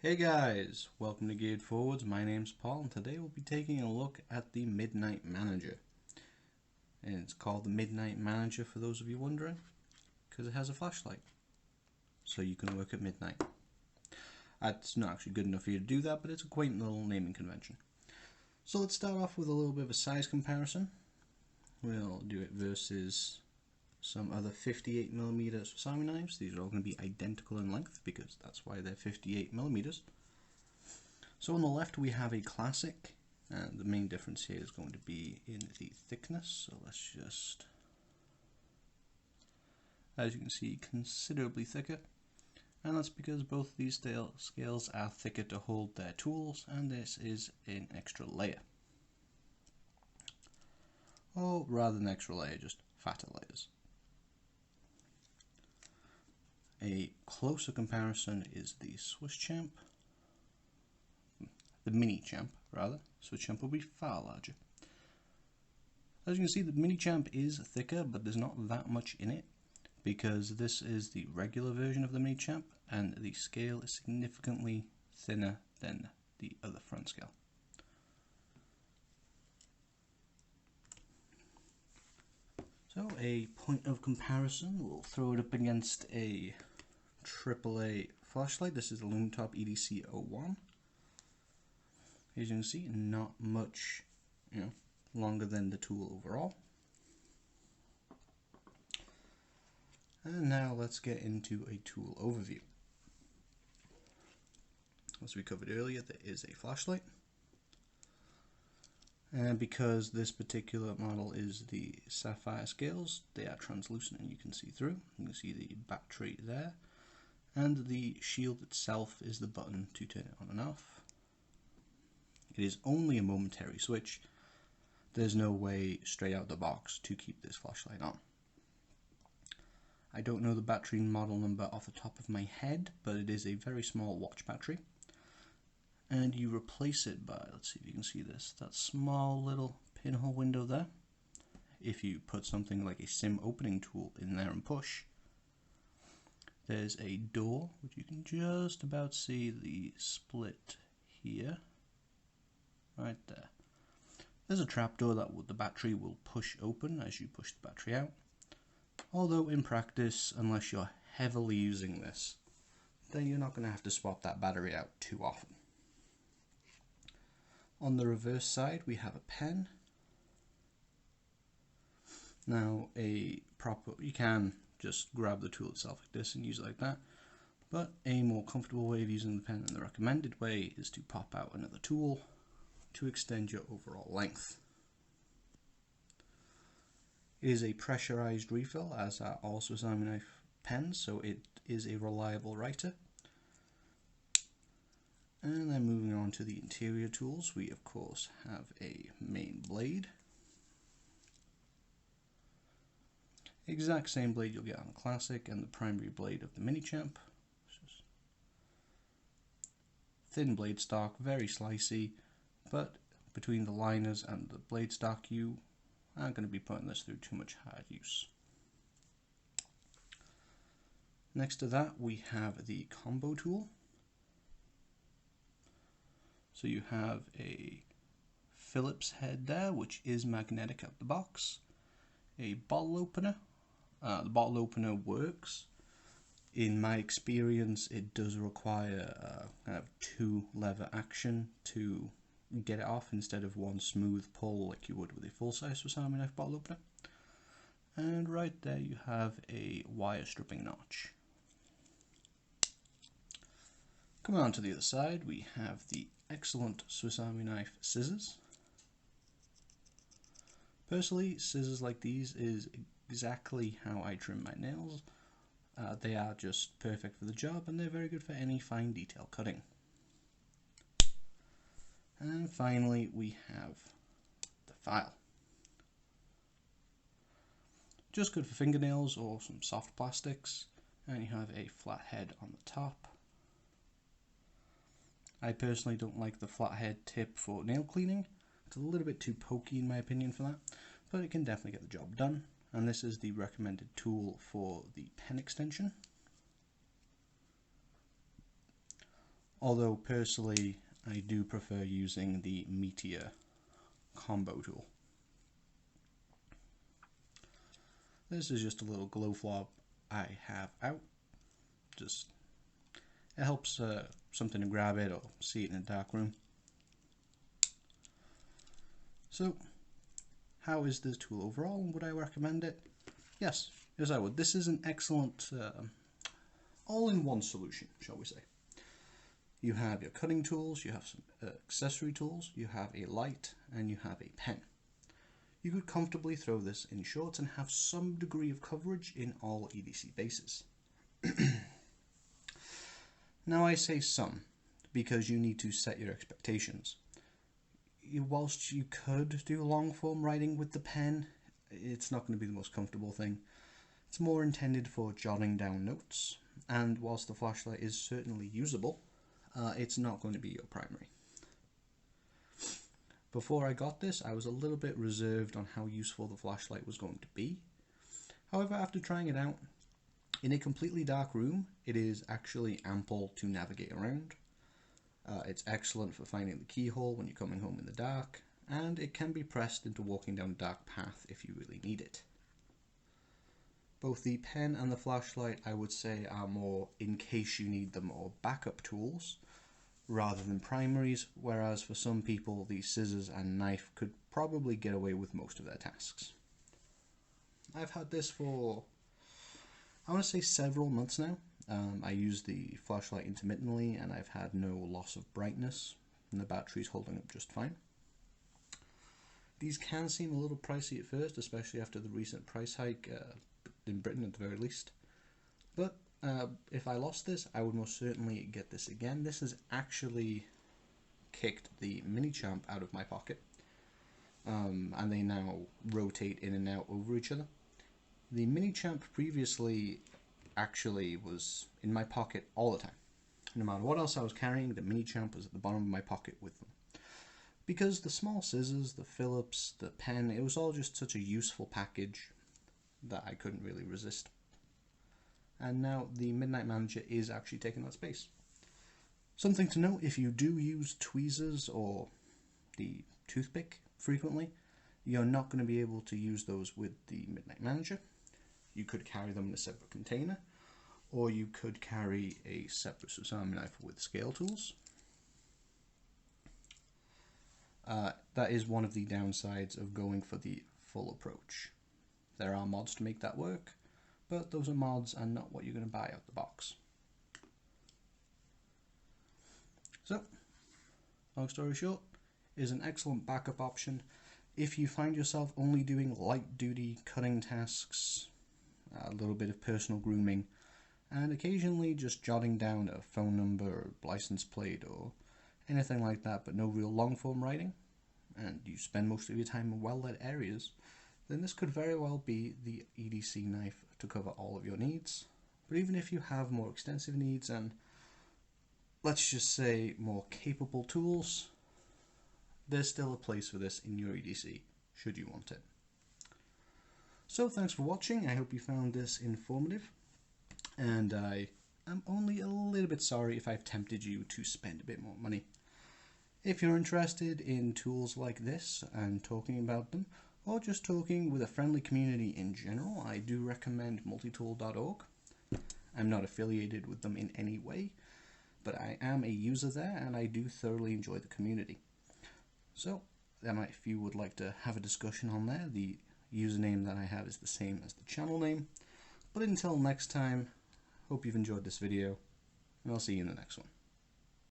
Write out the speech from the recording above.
Hey guys, welcome to Geared Forwards. My name's Paul and today we'll be taking a look at the Midnite Manager. And it's called the Midnite Manager for those of you wondering, because it has a flashlight. So you can work at midnight. It's not actually good enough for you to do that, but it's a quaint little naming convention. So let's start off with a little bit of a size comparison. We'll do it versus some other 58mm Swiss Army knives. These are all going to be identical in length because that's why they're 58mm. So on the left we have a classic, and the main difference here is going to be in the thickness. So let's just, as you can see, considerably thicker, and that's because both of these scales are thicker to hold their tools, and this is an extra layer. Or rather than extra layer, just fatter layers. A closer comparison is the Swiss Champ, the Mini Champ rather. Swiss Champ will be far larger. As you can see, the Mini Champ is thicker, but there's not that much in it because this is the regular version of the Mini Champ and the scale is significantly thinner than the other front scale. So a point of comparison, we'll throw it up against a AAA flashlight. This is the Lumetop EDC-01. As you can see, not much, longer than the tool overall. And now let's get into a tool overview. As we covered earlier, there is a flashlight. And because this particular model is the sapphire scales, they are translucent and you can see through. You can see the battery there. And the shield itself is the button to turn it on and off. It is only a momentary switch. There's no way straight out the box to keep this flashlight on. I don't know the battery model number off the top of my head, but it is a very small watch battery. And you replace it by, let's see if you can see this, that small little pinhole window there. If you put something like a SIM opening tool in there and push, there's a door, which you can just about see the split here, right there. There's a trapdoor that the battery will push open as you push the battery out. Although in practice, unless you're heavily using this, then you're not going to have to swap that battery out too often. On the reverse side, we have a pen. Now, you can just grab the tool itself like this and use it like that, but a more comfortable way of using the pen and the recommended way is to pop out another tool to extend your overall length. It is a pressurized refill, as are all Swiss Army knife pens, so it is a reliable writer. And then moving on to the interior tools, we of course have a main blade. Exact same blade you'll get on the Classic and the primary blade of the Mini Champ. Thin blade stock, very slicey, but between the liners and the blade stock you aren't going to be putting this through too much hard use. Next to that we have the combo tool. So you have a Phillips head there, which is magnetic out the box. A bottle opener. The bottle opener works. In my experience, it does require kind of two lever action to get it off instead of one smooth pull like you would with a full-size Swiss Army knife bottle opener. And right there you have a wire stripping notch. Coming on to the other side, we have the excellent Swiss Army knife scissors. Personally, scissors like these is exactly how I trim my nails. They are just perfect for the job and they're very good for any fine detail cutting. And finally we have the file. Just good for fingernails or some soft plastics, and you have a flat head on the top. I personally don't like the flathead tip for nail cleaning. It's a little bit too pokey in my opinion for that, but it can definitely get the job done. And this is the recommended tool for the pen extension. although personally I do prefer using the Meteor combo tool. This is just a little glow flop I have out. Just it helps something to grab it or see it in a dark room. So, how is this tool overall? Would I recommend it? Yes, yes I would. This is an excellent all-in-one solution, shall we say. You have your cutting tools, you have some accessory tools, you have a light, and you have a pen. You could comfortably throw this in shorts and have some degree of coverage in all EDC bases. Now I say some, because you need to set your expectations. Whilst you could do long form writing with the pen, it's not going to be the most comfortable thing. It's more intended for jotting down notes, and whilst the flashlight is certainly usable, it's not going to be your primary. Before I got this, I was a little bit reserved on how useful the flashlight was going to be. However, after trying it out, in a completely dark room, it is actually ample to navigate around. It's excellent for finding the keyhole when you're coming home in the dark, and it can be pressed into walking down a dark path if you really need it. Both the pen and the flashlight, I would say, are more in case you need them or backup tools, rather than primaries, whereas for some people the scissors and knife could probably get away with most of their tasks. I've had this for, I want to say, several months now. I use the flashlight intermittently and I've had no loss of brightness, and the battery's holding up just fine. These can seem a little pricey at first, especially after the recent price hike in Britain at the very least, but if I lost this, I would most certainly get this again. This has actually kicked the Mini Champ out of my pocket, and they now rotate in and out over each other. The Mini Champ previously actually was in my pocket all the time. No matter what else I was carrying, the Mini Champ was at the bottom of my pocket with them. Because the small scissors, the Phillips, the pen, it was all just such a useful package that I couldn't really resist. And now the Midnite Manager is actually taking that space. Something to note, if you do use tweezers or the toothpick frequently, you're not going to be able to use those with the Midnite Manager. You could carry them in a separate container, or you could carry a separate Sasami knife with scale tools. That is one of the downsides of going for the full approach. There are mods to make that work, but those are mods and not what you're going to buy out the box. So, long story short, is an excellent backup option if you find yourself only doing light duty cutting tasks, a little bit of personal grooming, and occasionally just jotting down a phone number or license plate or anything like that, but no real long form writing, and you spend most of your time in well-lit areas, then this could very well be the EDC knife to cover all of your needs. But even if you have more extensive needs and, let's just say, more capable tools, there's still a place for this in your EDC, should you want it. So thanks for watching. I hope you found this informative, and I am only a little bit sorry if I've tempted you to spend a bit more money. If you're interested in tools like this and talking about them, or just talking with a friendly community in general, I do recommend multitool.org. I'm not affiliated with them in any way, but I am a user there and I do thoroughly enjoy the community. So, if you would like to have a discussion on there, the username that I have is the same as the channel name. But until next time, hope you've enjoyed this video, and I'll see you in the next one.